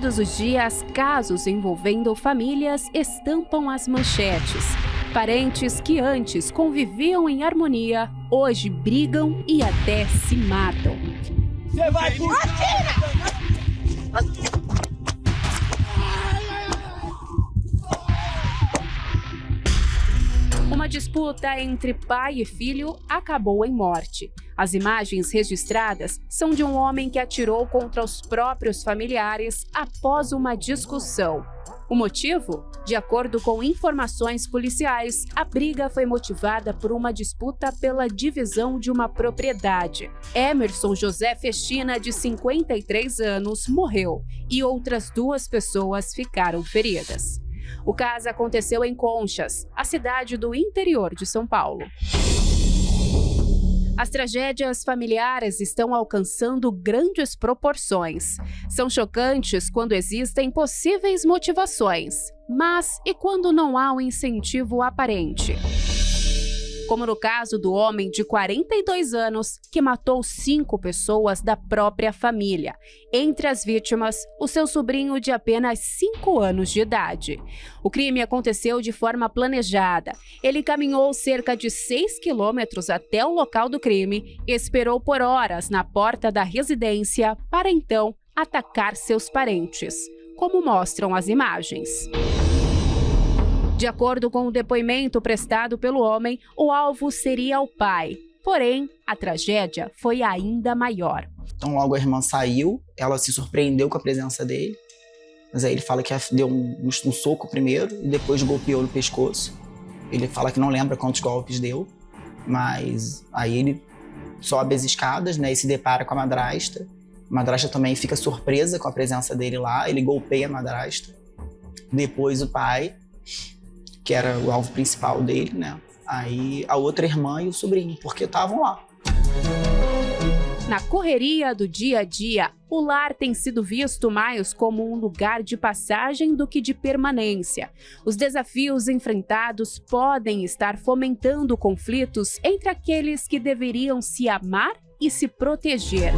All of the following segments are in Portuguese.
Todos os dias, casos envolvendo famílias estampam as manchetes. Parentes que antes conviviam em harmonia, hoje brigam e até se matam. Você vai por... Uma disputa entre pai e filho acabou em morte. As imagens registradas são de um homem que atirou contra os próprios familiares após uma discussão. O motivo? De acordo com informações policiais, a briga foi motivada por uma disputa pela divisão de uma propriedade. Emerson José Festina, de 53 anos, morreu e outras 2 pessoas ficaram feridas. O caso aconteceu em Conchas, a cidade do interior de São Paulo. As tragédias familiares estão alcançando grandes proporções. São chocantes quando existem possíveis motivações, mas e quando não há um incentivo aparente? Como no caso do homem de 42 anos que matou 5 pessoas da própria família. Entre as vítimas, o seu sobrinho de apenas 5 anos de idade. O crime aconteceu de forma planejada. Ele caminhou cerca de 6 quilômetros até o local do crime e esperou por horas na porta da residência para então atacar seus parentes, como mostram as imagens. De acordo com o depoimento prestado pelo homem, o alvo seria o pai. Porém, a tragédia foi ainda maior. Então logo a irmã saiu, ela se surpreendeu com a presença dele. Mas aí ele fala que deu um soco primeiro e depois golpeou no pescoço. Ele fala que não lembra quantos golpes deu, mas aí ele sobe as escadas, né, e se depara com a madrasta. A madrasta também fica surpresa com a presença dele lá, ele golpeia a madrasta. Depois o pai, que era o alvo principal dele, né? Aí a outra irmã e o sobrinho, porque estavam lá. Na correria do dia a dia, o lar tem sido visto mais como um lugar de passagem do que de permanência. Os desafios enfrentados podem estar fomentando conflitos entre aqueles que deveriam se amar e se proteger.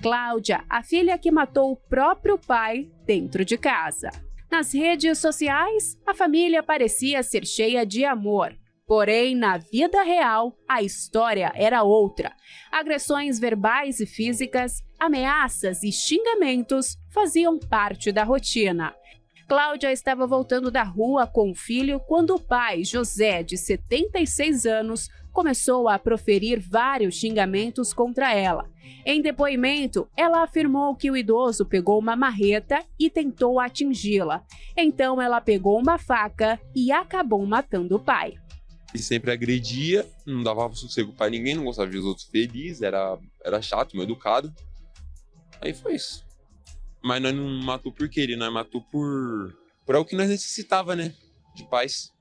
Cláudia, a filha que matou o próprio pai dentro de casa. Nas redes sociais, a família parecia ser cheia de amor. Porém, na vida real, a história era outra. Agressões verbais e físicas, ameaças e xingamentos faziam parte da rotina. Cláudia estava voltando da rua com o filho quando o pai, José, de 76 anos, começou a proferir vários xingamentos contra ela. Em depoimento, ela afirmou que o idoso pegou uma marreta e tentou atingi-la. Então ela pegou uma faca e acabou matando o pai. Ele sempre agredia, não dava sossego pra ninguém, não gostava de ver os outros felizes, era chato, mal educado. Aí foi isso. Mas nós não matou por querer, nós matou por algo que nós necessitava, né? De paz.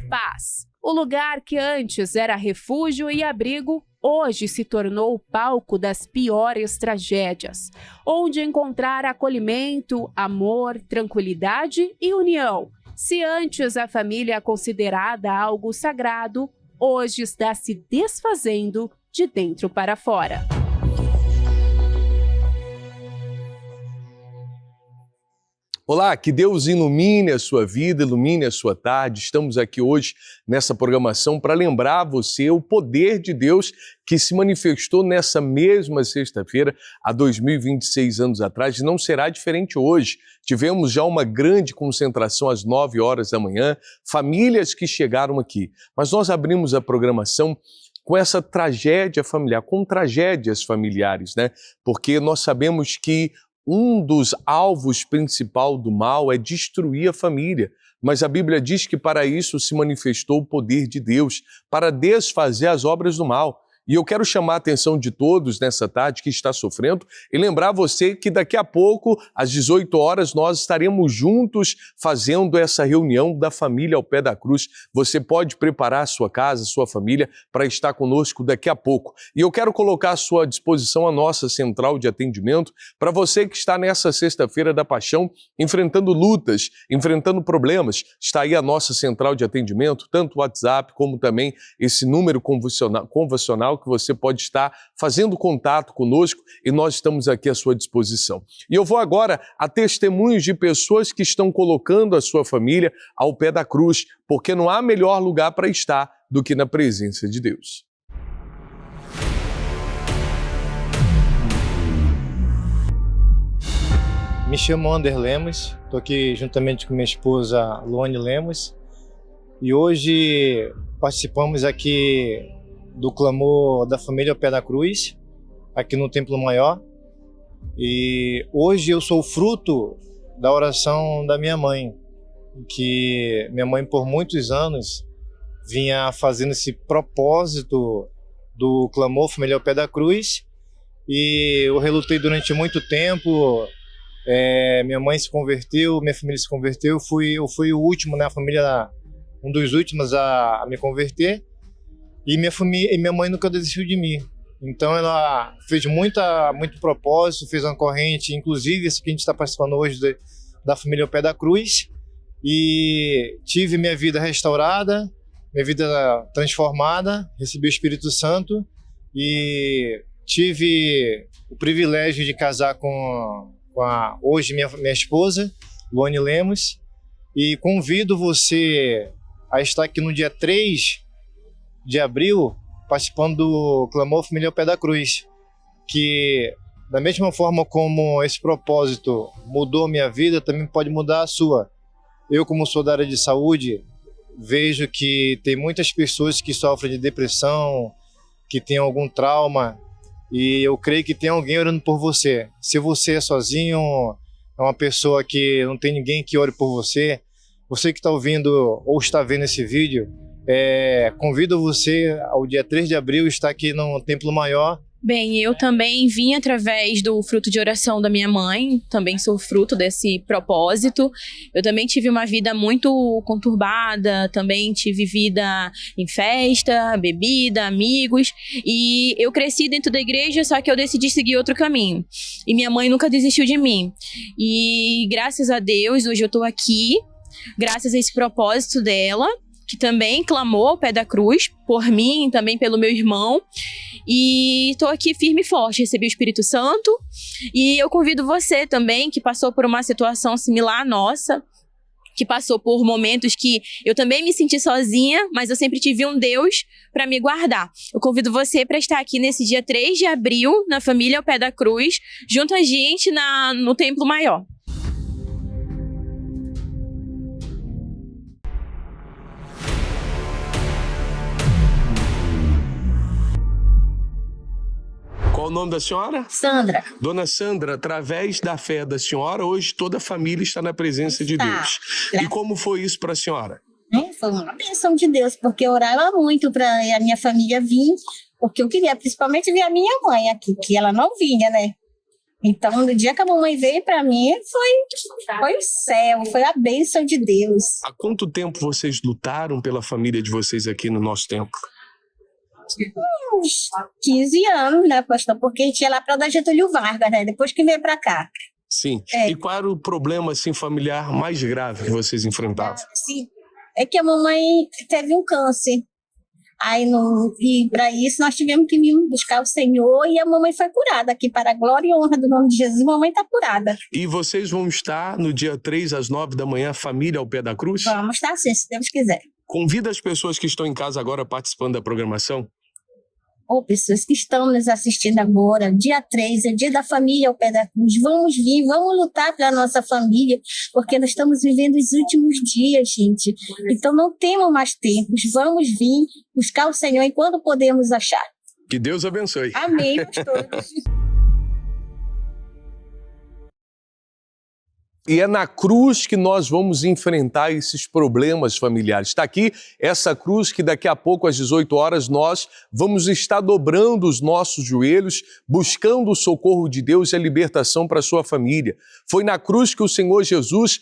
Paz. O lugar que antes era refúgio e abrigo, hoje se tornou o palco das piores tragédias, onde encontrar acolhimento, amor, tranquilidade e união. Se antes a família é considerada algo sagrado, hoje está se desfazendo de dentro para fora. Olá, que Deus ilumine a sua vida, ilumine a sua tarde. Estamos aqui hoje nessa programação para lembrar a você o poder de Deus que se manifestou nessa mesma sexta-feira, há 2026 anos atrás, e não será diferente hoje. Tivemos já uma grande concentração às 9 horas da manhã, famílias que chegaram aqui. Mas nós abrimos a programação com essa tragédia familiar, com tragédias familiares, né? Porque nós sabemos que um dos alvos principal do mal é destruir a família, mas a Bíblia diz que para isso se manifestou o poder de Deus, para desfazer as obras do mal. E eu quero chamar a atenção de todos nessa tarde que está sofrendo e lembrar você que daqui a pouco, às 18 horas, nós estaremos juntos fazendo essa reunião da família ao pé da cruz. Você pode preparar a sua casa, a sua família para estar conosco daqui a pouco. E eu quero colocar à sua disposição a nossa central de atendimento para você que está nessa sexta-feira da paixão, enfrentando lutas, enfrentando problemas. Está aí a nossa central de atendimento, tanto o WhatsApp como também esse número convencional sinal que você pode estar fazendo contato conosco e nós estamos aqui à sua disposição. E eu vou agora a testemunhos de pessoas que estão colocando a sua família ao pé da cruz, porque não há melhor lugar para estar do que na presença de Deus. Me chamo Ander Lemos, estou aqui juntamente com minha esposa Luane Lemos e hoje participamos aqui do clamor da família ao pé da cruz, aqui no Templo Maior, e hoje eu sou fruto da oração da minha mãe, que minha mãe por muitos anos vinha fazendo esse propósito do clamor família ao pé da cruz, e eu relutei durante muito tempo. Minha mãe se converteu, minha família se converteu, eu fui o último na família, um dos últimos a me converter, e minha mãe nunca desistiu de mim. Então ela fez muito propósito, fez uma corrente, inclusive esse que a gente está participando hoje da família ao pé da cruz, e tive minha vida restaurada, minha vida transformada, recebi o Espírito Santo e tive o privilégio de casar com hoje minha esposa, Luane Lemos, e convido você a estar aqui no dia 3 de abril, participando do Clamor Família ao Pé da Cruz, que da mesma forma como esse propósito mudou minha vida, também pode mudar a sua. Eu, como sou da área de saúde, vejo que tem muitas pessoas que sofrem de depressão, que têm algum trauma, e eu creio que tem alguém orando por você. Se você é sozinho, é uma pessoa que não tem ninguém que ore por você, você que está ouvindo ou está vendo esse vídeo, convido você ao dia 3 de abril estar aqui no Templo Maior. Bem, eu também vim através do fruto de oração da minha mãe, também sou fruto desse propósito. Eu também tive uma vida muito conturbada, também tive vida em festa, bebida, amigos, e eu cresci dentro da igreja, só que eu decidi seguir outro caminho. E minha mãe nunca desistiu de mim. E graças a Deus, hoje eu estou aqui, graças a esse propósito dela, que também clamou ao pé da cruz por mim, também pelo meu irmão, e estou aqui firme e forte, recebi o Espírito Santo, e eu convido você também, que passou por uma situação similar à nossa, que passou por momentos que eu também me senti sozinha, mas eu sempre tive um Deus para me guardar. Eu convido você para estar aqui nesse dia 3 de abril, na família ao pé da cruz, junto a gente no Templo Maior. Qual o nome da senhora? Sandra. Dona Sandra, através da fé da senhora, hoje toda a família está na presença de Deus. E como foi isso para a senhora? Foi uma bênção de Deus, porque eu orava muito para a minha família vir, porque eu queria principalmente ver a minha mãe aqui, que ela não vinha, né? Então, no dia que a mamãe veio para mim, foi o céu, foi a bênção de Deus. Há quanto tempo vocês lutaram pela família de vocês aqui no nosso templo? Uns 15 anos, né, pastor? Porque a gente ia lá para dar Getúlio Vargas, né? Depois que veio para cá. Sim. E qual era o problema assim, familiar mais grave que vocês enfrentavam? Sim. É que a mamãe teve um câncer. E para isso nós tivemos que vir buscar o Senhor, e a mamãe foi curada aqui, para a glória e honra do nome de Jesus. A mamãe está curada. E vocês vão estar no dia 3 às 9 da manhã, família ao pé da cruz? Vamos estar sim, se Deus quiser. Convida as pessoas que estão em casa agora participando da programação. Ou pessoas que estão nos assistindo agora, dia 3, é dia da família ao pé da cruz. Vamos vir, vamos lutar pela nossa família, porque nós estamos vivendo os últimos dias, gente. Então não temos mais tempos. Vamos vir buscar o Senhor enquanto podemos achar. Que Deus abençoe. Amém, pastores. E é na cruz que nós vamos enfrentar esses problemas familiares. Está aqui essa cruz que daqui a pouco, às 18 horas, nós vamos estar dobrando os nossos joelhos, buscando o socorro de Deus e a libertação para a sua família. Foi na cruz que o Senhor Jesus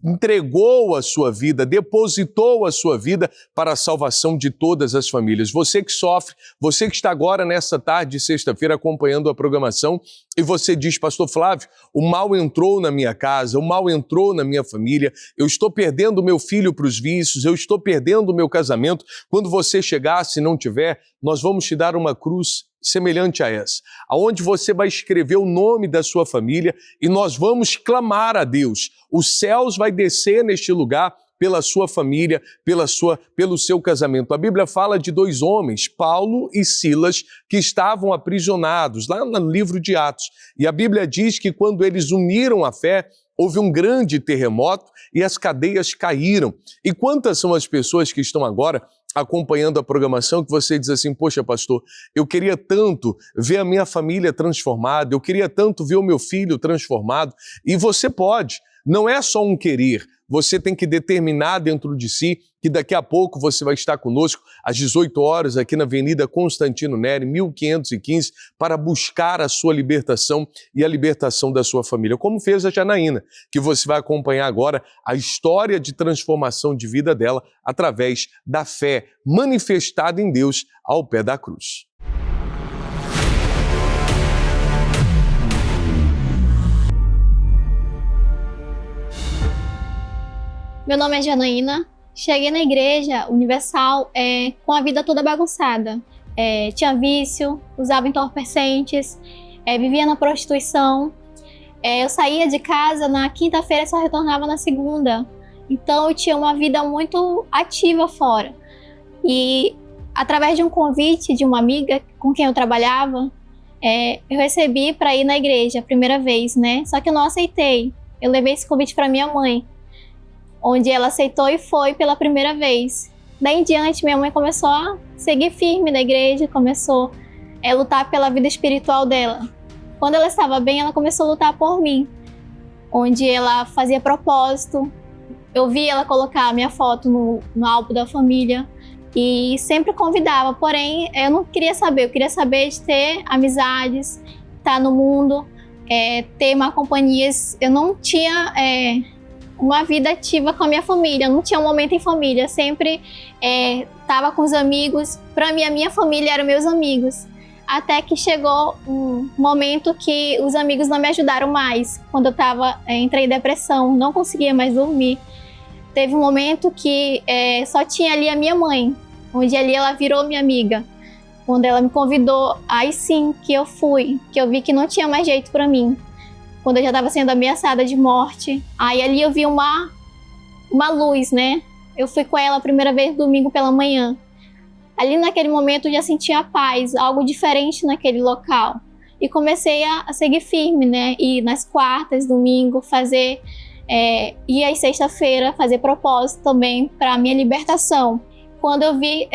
entregou a sua vida, depositou a sua vida para a salvação de todas as famílias. Você que sofre, você que está agora nessa tarde de sexta-feira acompanhando a programação, e você diz, pastor Flávio, o mal entrou na minha casa, o mal entrou na minha família, eu estou perdendo o meu filho para os vícios, eu estou perdendo o meu casamento. Quando você chegar, se não tiver, nós vamos te dar uma cruz semelhante a essa, aonde você vai escrever o nome da sua família e nós vamos clamar a Deus. Os céus vai descer neste lugar pela sua família, pelo seu casamento. A Bíblia fala de 2 homens, Paulo e Silas, que estavam aprisionados lá no livro de Atos. E a Bíblia diz que quando eles uniram a fé, houve um grande terremoto e as cadeias caíram. E quantas são as pessoas que estão agora acompanhando a programação que você diz assim, poxa pastor, eu queria tanto ver a minha família transformada, eu queria tanto ver o meu filho transformado. E você pode, não é só um querer, você tem que determinar dentro de si que daqui a pouco você vai estar conosco às 18 horas aqui na Avenida Constantino Neri, 1515, para buscar a sua libertação e a libertação da sua família, como fez a Janaína, que você vai acompanhar agora a história de transformação de vida dela através da fé manifestada em Deus ao pé da cruz. Meu nome é Janaína, cheguei na Igreja Universal com a vida toda bagunçada. Tinha vício, usava entorpecentes, vivia na prostituição. Eu saía de casa na quinta-feira e só retornava na segunda. Então eu tinha uma vida muito ativa fora. E através de um convite de uma amiga com quem eu trabalhava, eu recebi para ir na igreja a primeira vez, né? Só que eu não aceitei. Eu levei esse convite para minha mãe, onde ela aceitou e foi pela primeira vez. Daí em diante, minha mãe começou a seguir firme na igreja, começou a lutar pela vida espiritual dela. Quando ela estava bem, ela começou a lutar por mim, onde ela fazia propósito. Eu vi ela colocar a minha foto no álbum da família e sempre convidava, porém eu não queria saber, eu queria saber de ter amizades, estar no mundo, ter uma companhia. Eu não tinha uma vida ativa com a minha família, não tinha um momento em família, sempre estava com os amigos. Para mim, a minha família eram meus amigos, até que chegou um momento que os amigos não me ajudaram mais. Quando eu entrei em depressão, não conseguia mais dormir. Teve um momento que só tinha ali a minha mãe, onde ali ela virou minha amiga. Quando ela me convidou, aí sim que eu fui, que eu vi que não tinha mais jeito para mim. Quando eu já estava sendo ameaçada de morte. Aí ali eu vi uma luz, né? Eu fui com ela a primeira vez domingo pela manhã. Ali naquele momento eu já sentia paz, algo diferente naquele local. E comecei a seguir firme, né? Ir nas quartas, domingo, fazer... ir às sexta-feira, fazer propósito também para a minha libertação. Quando eu vi,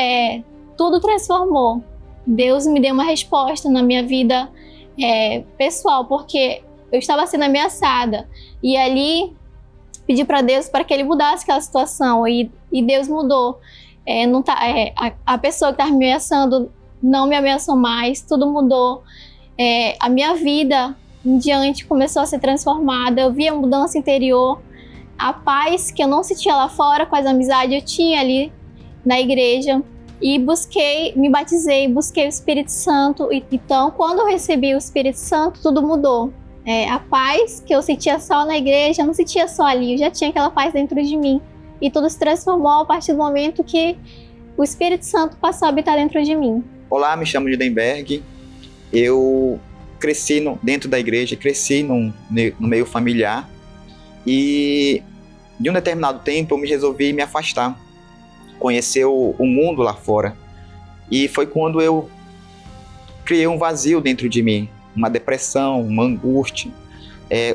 tudo transformou. Deus me deu uma resposta na minha vida pessoal, porque eu estava sendo ameaçada. E ali pedi para Deus para que Ele mudasse aquela situação. E Deus mudou. A pessoa que estava me ameaçando não me ameaçou mais. Tudo mudou. A minha vida em diante começou a ser transformada. Eu vi a mudança interior. A paz que eu não sentia lá fora com as amizades, eu tinha ali na igreja. E me batizei, busquei o Espírito Santo. Então, quando eu recebi o Espírito Santo, tudo mudou. A paz que eu sentia só na igreja, eu não sentia só ali, eu já tinha aquela paz dentro de mim. E tudo se transformou a partir do momento que o Espírito Santo passou a habitar dentro de mim. Olá, me chamo Judenberg. Eu cresci dentro da igreja, cresci no meio familiar. E de um determinado tempo eu me resolvi me afastar, conhecer o mundo lá fora. E foi quando eu criei um vazio dentro de mim. Uma depressão, uma angústia.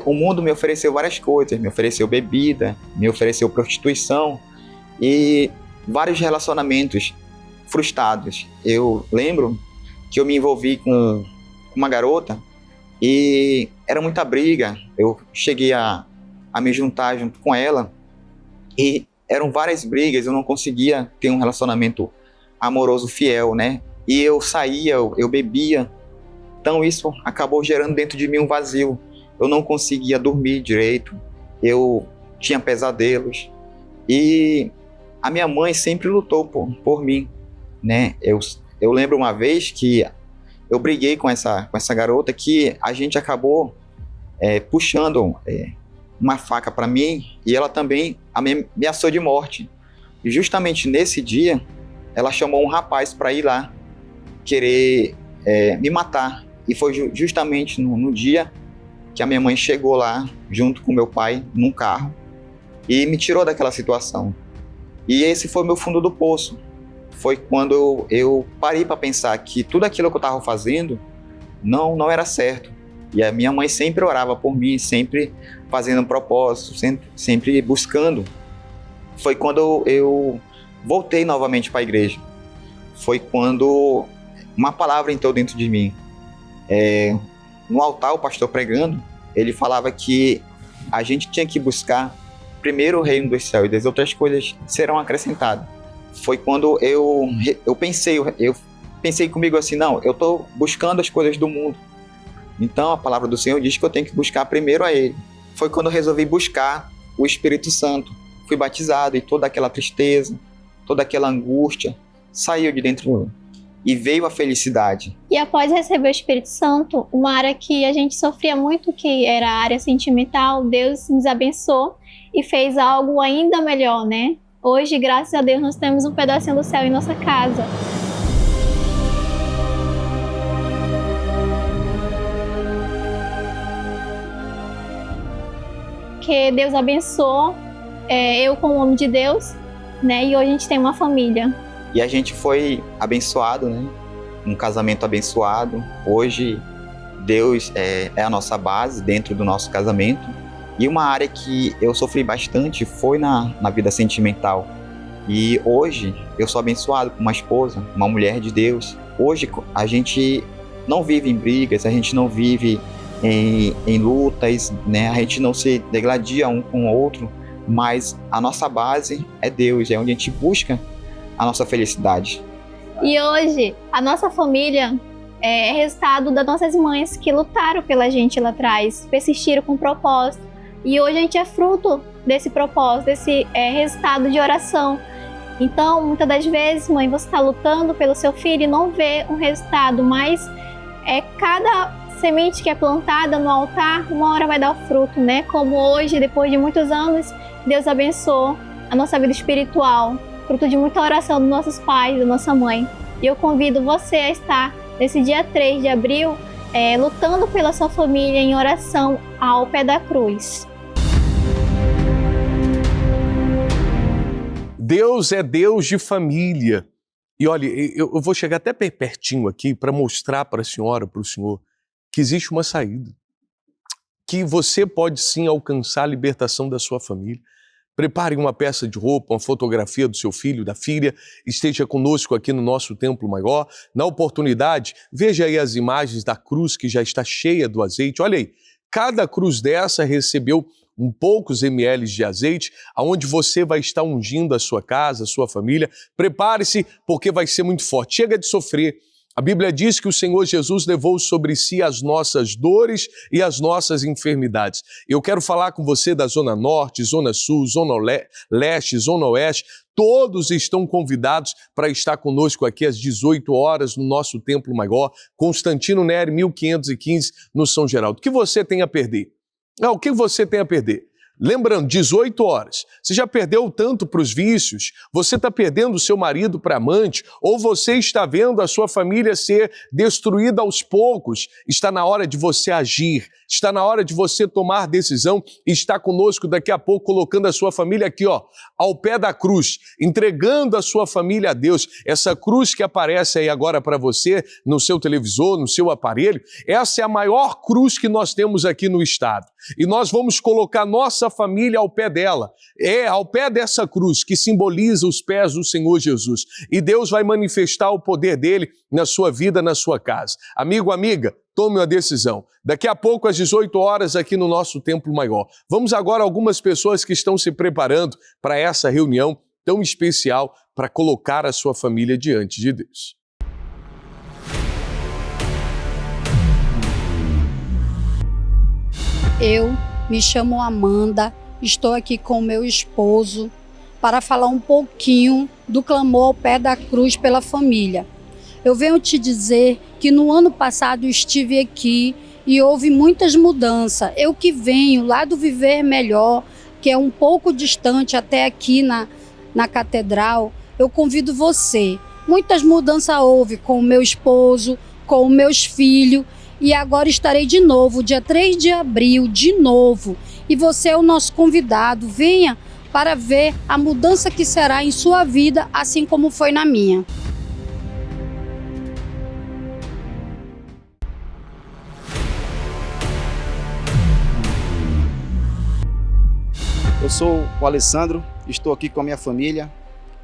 O mundo me ofereceu várias coisas, me ofereceu bebida, me ofereceu prostituição e vários relacionamentos frustrados. Eu lembro que eu me envolvi com uma garota e era muita briga. Eu cheguei a me juntar junto com ela e eram várias brigas, eu não conseguia ter um relacionamento amoroso fiel, né? E eu saía, eu bebia. Então isso acabou gerando dentro de mim um vazio. Eu não conseguia dormir direito, eu tinha pesadelos. E a minha mãe sempre lutou por mim, né? Eu lembro uma vez que eu briguei com essa garota que a gente acabou puxando uma faca para mim e ela também ameaçou de morte. E justamente nesse dia, ela chamou um rapaz para ir lá querer me matar. E foi justamente no dia que a minha mãe chegou lá, junto com meu pai, num carro, e me tirou daquela situação. E esse foi o meu fundo do poço. Foi quando eu parei para pensar que tudo aquilo que eu estava fazendo não era certo. E a minha mãe sempre orava por mim, sempre fazendo um propósito, sempre buscando. Foi quando eu voltei novamente para a igreja. Foi quando uma palavra entrou dentro de mim. No altar, o pastor pregando, ele falava que a gente tinha que buscar primeiro o reino dos céus e as outras coisas serão acrescentadas. Foi quando eu pensei comigo assim, não, eu estou buscando as coisas do mundo. Então a palavra do Senhor diz que eu tenho que buscar primeiro a Ele. Foi quando eu resolvi buscar o Espírito Santo. Fui batizado e toda aquela tristeza, toda aquela angústia saiu de dentro de mim. E veio a felicidade. E após receber o Espírito Santo, uma área que a gente sofria muito, que era a área sentimental, Deus nos abençoou e fez algo ainda melhor, né? Hoje, graças a Deus, nós temos um pedacinho do céu em nossa casa. Que Deus abençoou eu como homem de Deus, né? E hoje a gente tem uma família. E a gente foi abençoado, né? Um casamento abençoado. Hoje, Deus é a nossa base dentro do nosso casamento. E uma área que eu sofri bastante foi na vida sentimental. E hoje, eu sou abençoado com uma esposa, uma mulher de Deus. Hoje, a gente não vive em brigas, a gente não vive em lutas, né? A gente não se degladia um com o outro, mas a nossa base é Deus, é onde a gente busca a nossa felicidade. E hoje, a nossa família é resultado das nossas mães que lutaram pela gente lá atrás, persistiram com propósito. E hoje a gente é fruto desse propósito, desse resultado de oração. Então, muitas das vezes, mãe, você está lutando pelo seu filho e não vê um resultado, mas cada semente que é plantada no altar, uma hora vai dar fruto, né? Como hoje, depois de muitos anos, Deus abençoou a nossa vida espiritual, fruto de muita oração dos nossos pais, da nossa mãe. E eu convido você a estar nesse dia 3 de abril, lutando pela sua família em oração ao pé da cruz. Deus é Deus de família. E olha, eu vou chegar até pertinho aqui para mostrar para a senhora, para o senhor, que existe uma saída. Que você pode sim alcançar a libertação da sua família. Prepare uma peça de roupa, uma fotografia do seu filho, da filha, esteja conosco aqui no nosso Templo Maior. Na oportunidade, veja aí as imagens da cruz que já está cheia do azeite. Olha aí, cada cruz dessa recebeu poucos ml de azeite, aonde você vai estar ungindo a sua casa, a sua família. Prepare-se, porque vai ser muito forte. Chega de sofrer. A Bíblia diz que o Senhor Jesus levou sobre si as nossas dores e as nossas enfermidades. Eu quero falar com você da Zona Norte, Zona Sul, Zona Leste, Zona Oeste. Todos estão convidados para estar conosco aqui às 18 horas no nosso Templo Maior, Constantino Nery, 1515, no São Geraldo. O que você tem a perder? O que você tem a perder? Lembrando, 18 horas. Você já perdeu tanto para os vícios? Você está perdendo o seu marido para amante? Ou você está vendo a sua família ser destruída aos poucos? Está na hora de você agir. Está na hora de você tomar decisão e estar conosco daqui a pouco, colocando a sua família aqui, ao pé da cruz, entregando a sua família a Deus. Essa cruz que aparece aí agora para você, no seu televisor, no seu aparelho, essa é a maior cruz que nós temos aqui no estado. E nós vamos colocar nossa família ao pé dela. Ao pé dessa cruz que simboliza os pés do Senhor Jesus. E Deus vai manifestar o poder dele na sua vida, na sua casa. Amigo, amiga, tome uma decisão. Daqui a pouco, às 18 horas, aqui no nosso Templo Maior. Vamos agora a algumas pessoas que estão se preparando para essa reunião tão especial para colocar a sua família diante de Deus. Eu me chamo Amanda, estou aqui com meu esposo para falar um pouquinho do clamor ao pé da cruz pela família. Eu venho te dizer que no ano passado estive aqui e houve muitas mudanças. Eu que venho lá do Viver Melhor, que é um pouco distante até aqui na catedral, eu convido você. Muitas mudanças houve com o meu esposo, com os meus filhos, e agora estarei de novo, dia 3 de abril, de novo. E você é o nosso convidado, venha para ver a mudança que será em sua vida, assim como foi na minha. Eu sou o Alessandro, estou aqui com a minha família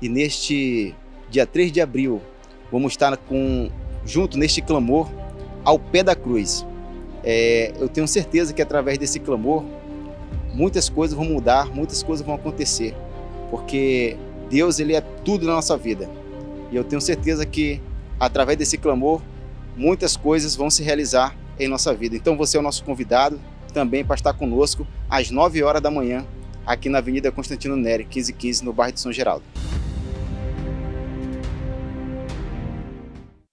e neste dia 3 de abril vamos estar junto neste clamor ao pé da cruz. Eu tenho certeza que através desse clamor muitas coisas vão mudar, muitas coisas vão acontecer, porque Deus, Ele é tudo na nossa vida. E eu tenho certeza que através desse clamor muitas coisas vão se realizar em nossa vida. Então você é o nosso convidado também para estar conosco às 9 horas da manhã, aqui na Avenida Constantino Neri, 1515, no bairro de São Geraldo.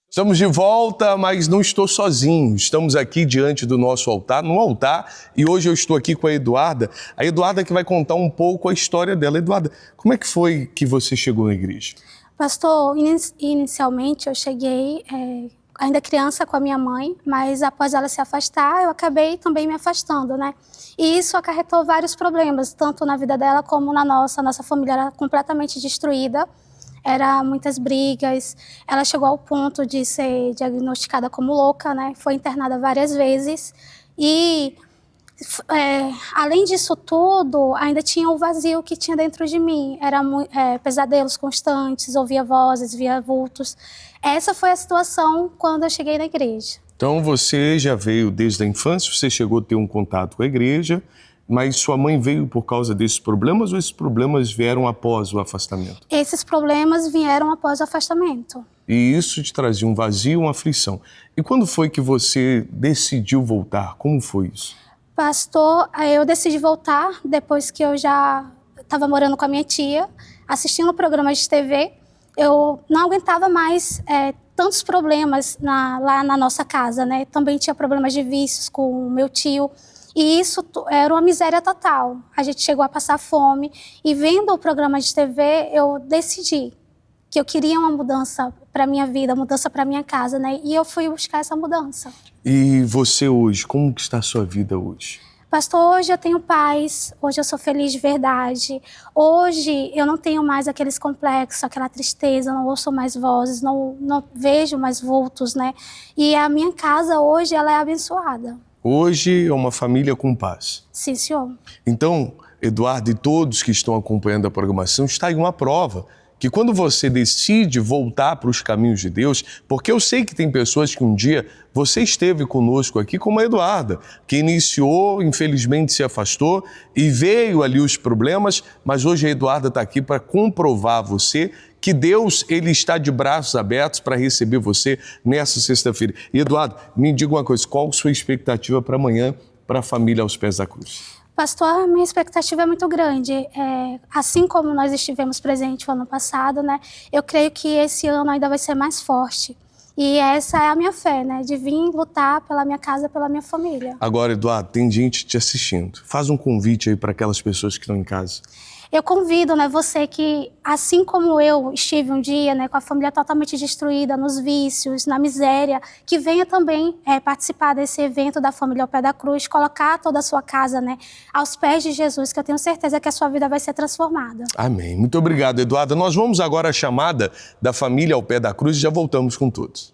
Estamos de volta, mas não estou sozinho. Estamos aqui diante do nosso altar, no altar, e hoje eu estou aqui com a Eduarda que vai contar um pouco a história dela. Eduarda, como é que foi que você chegou na igreja? Pastor, inicialmente eu cheguei ainda criança com a minha mãe, mas após ela se afastar, eu acabei também me afastando, né? E isso acarretou vários problemas, tanto na vida dela como na nossa. A nossa família era completamente destruída, era muitas brigas. Ela chegou ao ponto de ser diagnosticada como louca, né? Foi internada várias vezes e além disso tudo, ainda tinha o vazio que tinha dentro de mim. Era pesadelos constantes, ouvia vozes, via vultos. Essa foi a situação quando eu cheguei na igreja. Então você já veio desde a infância, você chegou a ter um contato com a igreja, mas sua mãe veio por causa desses problemas ou esses problemas vieram após o afastamento? Esses problemas vieram após o afastamento. E isso te trazia um vazio, uma aflição. E quando foi que você decidiu voltar? Como foi isso? Pastor, eu decidi voltar depois que eu já estava morando com a minha tia, assistindo programas de TV. Eu não aguentava mais tantos problemas lá na nossa casa, né? Também tinha problemas de vícios com o meu tio. E isso era uma miséria total. A gente chegou a passar fome. E vendo o programa de TV, eu decidi que eu queria uma mudança para minha vida, mudança para minha casa, né? E eu fui buscar essa mudança. E você hoje, como que está a sua vida hoje? Pastor, hoje eu tenho paz, hoje eu sou feliz de verdade. Hoje eu não tenho mais aqueles complexos, aquela tristeza, não ouço mais vozes, não vejo mais vultos, né? E a minha casa hoje, ela é abençoada. Hoje é uma família com paz. Sim, senhor. Então, Eduardo e todos que estão acompanhando a programação, está aí uma prova que quando você decide voltar para os caminhos de Deus, porque eu sei que tem pessoas que um dia você esteve conosco aqui, como a Eduarda, que iniciou, infelizmente se afastou e veio ali os problemas, mas hoje a Eduarda está aqui para comprovar a você que Deus, Ele está de braços abertos para receber você nessa sexta-feira. E Eduardo, me diga uma coisa, qual a sua expectativa para amanhã, para a família aos pés da cruz? Pastor, a minha expectativa é muito grande. Assim como nós estivemos presentes no ano passado, né? Eu creio que esse ano ainda vai ser mais forte. E essa é a minha fé, né? De vir lutar pela minha casa, pela minha família. Agora, Eduardo, tem gente te assistindo. Faz um convite aí para aquelas pessoas que estão em casa. Eu convido, né, você que, assim como eu estive um dia, né, com a família totalmente destruída, nos vícios, na miséria, que venha também participar desse evento da Família ao Pé da Cruz, colocar toda a sua casa, né, aos pés de Jesus, que eu tenho certeza que a sua vida vai ser transformada. Amém. Muito obrigado, Eduarda. Nós vamos agora à chamada da Família ao Pé da Cruz e já voltamos com todos.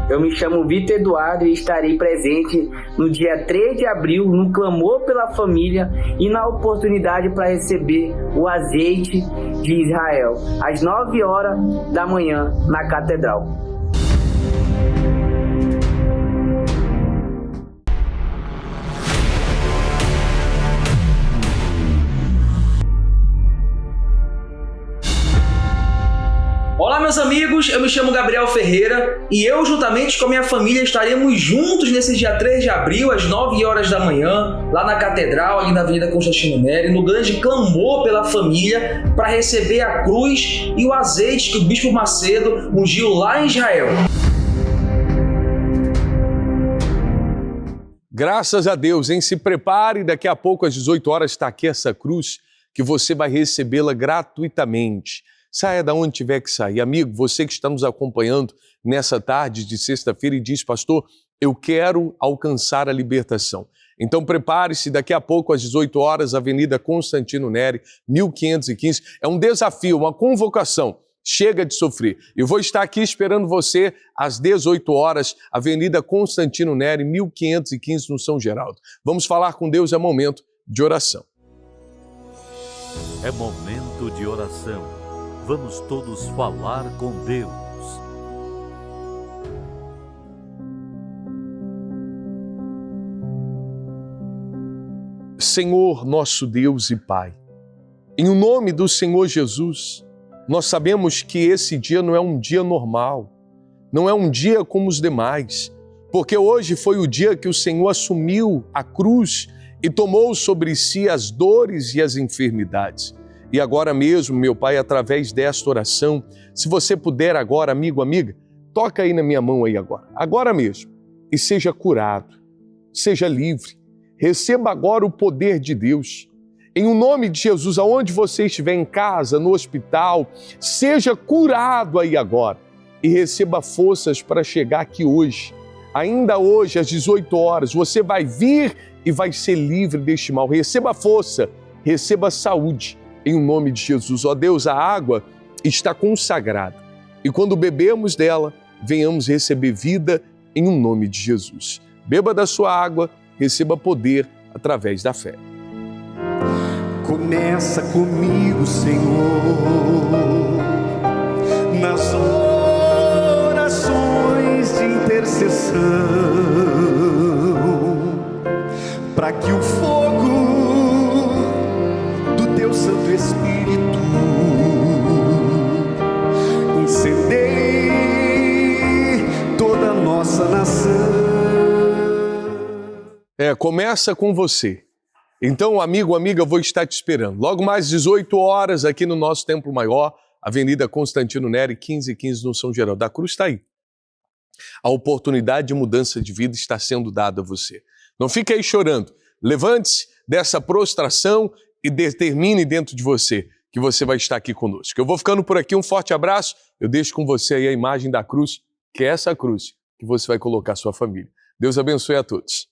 Eu me chamo Vitor Eduardo e estarei presente no dia 3 de abril no Clamor pela Família e na oportunidade para receber o azeite de Israel, às 9 horas da manhã na Catedral. Olá, meus amigos, eu me chamo Gabriel Ferreira e eu, juntamente com a minha família, estaremos juntos nesse dia 3 de abril, às 9 horas da manhã, lá na Catedral, ali na Avenida Constantino Neri, no grande clamor pela família, para receber a cruz e o azeite que o Bispo Macedo ungiu lá em Israel. Graças a Deus, hein? Se prepare, daqui a pouco às 18 horas está aqui essa cruz que você vai recebê-la gratuitamente. Saia da onde tiver que sair. Amigo, você que está nos acompanhando nessa tarde de sexta-feira e diz, pastor, eu quero alcançar a libertação. Então prepare-se, daqui a pouco às 18 horas, Avenida Constantino Neri, 1515. É um desafio, uma convocação. Chega de sofrer. Eu vou estar aqui esperando você às 18 horas, Avenida Constantino Neri, 1515, no São Geraldo. Vamos falar com Deus, é momento de oração. É momento de oração. Vamos todos falar com Deus. Senhor, nosso Deus e Pai, em nome do Senhor Jesus, nós sabemos que esse dia não é um dia normal, não é um dia como os demais, porque hoje foi o dia que o Senhor assumiu a cruz e tomou sobre si as dores e as enfermidades. E agora mesmo, meu Pai, através desta oração, se você puder agora, amigo, amiga, toca aí na minha mão aí agora mesmo, e seja curado, seja livre, receba agora o poder de Deus. Em o nome de Jesus, aonde você estiver, em casa, no hospital, seja curado aí agora e receba forças para chegar aqui hoje. Ainda hoje, às 18 horas, você vai vir e vai ser livre deste mal. Receba força, receba saúde. Em nome de Jesus, ó Deus, a água está consagrada e quando bebemos dela, venhamos receber vida em nome de Jesus. Beba da sua água, receba poder através da fé. Começa comigo, Senhor, nas orações de intercessão, para que o fogo Teu Santo Espírito incendeie toda a nossa nação. Começa com você. Então, amigo, amiga, eu vou estar te esperando. Logo mais 18 horas aqui no nosso Templo Maior, Avenida Constantino Neri, 1515, no São Geraldo da Cruz, está aí. A oportunidade de mudança de vida está sendo dada a você. Não fique aí chorando. Levante-se dessa prostração e determine dentro de você que você vai estar aqui conosco. Eu vou ficando por aqui, um forte abraço. Eu deixo com você aí a imagem da cruz, que é essa cruz que você vai colocar a sua família. Deus abençoe a todos.